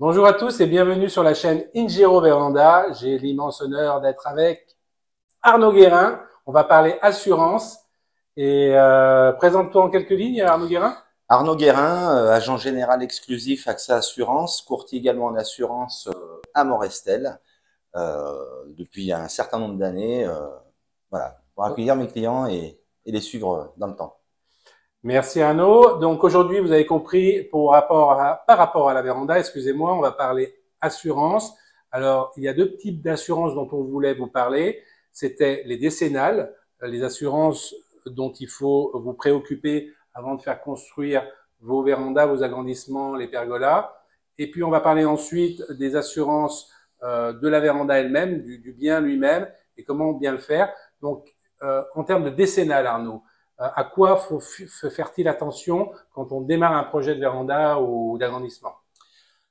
Bonjour à tous et bienvenue sur la chaîne Ingiro Véranda. J'ai l'immense honneur d'être avec Arnaud Guérin. On va parler assurance. Et présente-toi en quelques lignes, Arnaud Guérin. Arnaud Guérin, agent général exclusif AXA Assurance, courtier également en assurance à Morestel, depuis un certain nombre d'années, voilà, pour accueillir mes clients et les suivre dans le temps. Merci Arnaud. Donc aujourd'hui, vous avez compris, par rapport à la véranda, excusez-moi, on va parler assurance. Alors, il y a deux types d'assurances dont on voulait vous parler. C'était les décennales, les assurances dont il faut vous préoccuper avant de faire construire vos vérandas, vos agrandissements, les pergolas. Et puis, on va parler ensuite des assurances de la véranda elle-même, du bien lui-même et comment bien le faire. Donc, en termes de décennale, Arnaud, à quoi faire-t-il attention quand on démarre un projet de véranda ou d'agrandissement?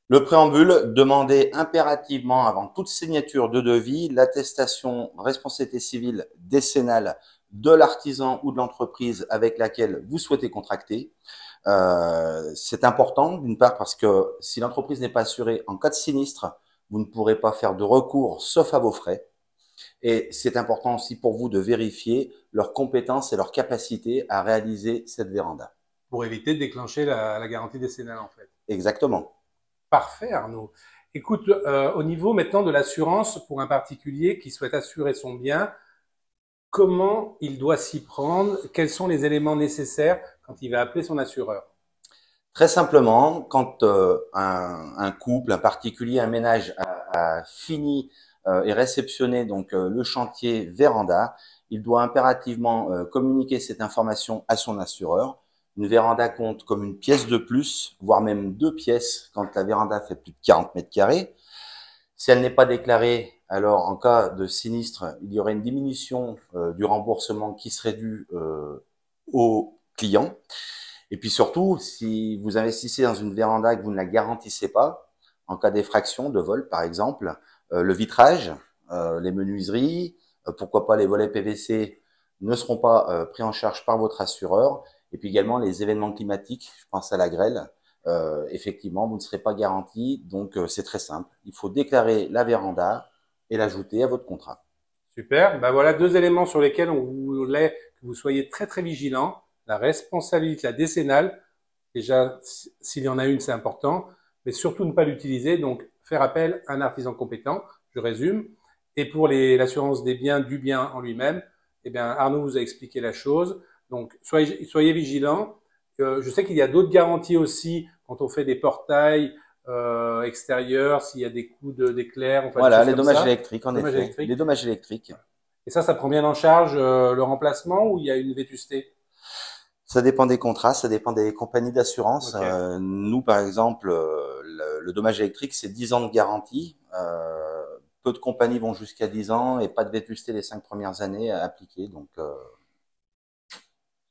Le préambule, demandez impérativement avant toute signature de devis l'attestation responsabilité civile décennale de l'artisan ou de l'entreprise avec laquelle vous souhaitez contracter. C'est important d'une part parce que si l'entreprise n'est pas assurée en cas de sinistre, vous ne pourrez pas faire de recours sauf à vos frais. Et c'est important aussi pour vous de vérifier leurs compétences et leur capacité à réaliser cette véranda. Pour éviter de déclencher la garantie décennale, en fait. Exactement. Parfait, Arnaud. Écoute, au niveau maintenant de l'assurance pour un particulier qui souhaite assurer son bien, comment il doit s'y prendre? Quels sont les éléments nécessaires quand il va appeler son assureur? Très simplement, quand un couple, un particulier, un ménage a fini et réceptionné donc le chantier véranda, il doit impérativement communiquer cette information à son assureur. Une véranda compte comme une pièce de plus, voire même deux pièces quand la véranda fait plus de 40 mètres carrés. Si elle n'est pas déclarée, alors en cas de sinistre, il y aurait une diminution du remboursement qui serait due au client. Et puis surtout, si vous investissez dans une véranda et que vous ne la garantissez pas, en cas d'effraction, de vol par exemple, le vitrage, les menuiseries, pourquoi pas les volets PVC ne seront pas pris en charge par votre assureur. Et puis également les événements climatiques, je pense à la grêle, effectivement, vous ne serez pas garanti. Donc c'est très simple, il faut déclarer la véranda et l'ajouter à votre contrat. Super. Ben voilà deux éléments sur lesquels on voulait que vous soyez très très vigilants. La responsabilité, la décennale. Déjà, s'il y en a une, c'est important, mais surtout ne pas l'utiliser. Donc, faire appel à un artisan compétent. Je résume. Et pour l'assurance des biens, du bien en lui-même, eh bien, Arnaud vous a expliqué la chose. Donc, soyez vigilants. Je sais qu'il y a d'autres garanties aussi quand on fait des portails extérieurs, s'il y a des coups d'éclair, enfin des Voilà, choses les comme dommages ça. électriques, en Dommages effet, électriques. les dommages électriques. Et ça prend bien en charge le remplacement ou il y a une vétusté? Ça dépend des contrats, ça dépend des compagnies d'assurance. Ok. Nous, par exemple, le dommage électrique, c'est 10 ans de garantie. Peu de compagnies vont jusqu'à 10 ans et pas de vétusté les 5 premières années à appliquer. Donc,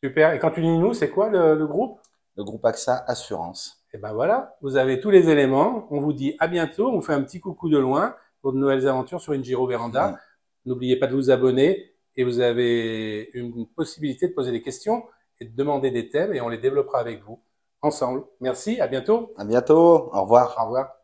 Super. Et quand tu dis nous, c'est quoi le groupe? le groupe AXA Assurance. Et ben voilà, vous avez tous les éléments. On vous dit à bientôt. On vous fait un petit coucou de loin pour de nouvelles aventures sur Ingiro Véranda. Mm. N'oubliez pas de vous abonner et vous avez une possibilité de poser des questions et de demander des thèmes et on les développera avec vous ensemble. Merci, à bientôt. À bientôt. Au revoir. Au revoir.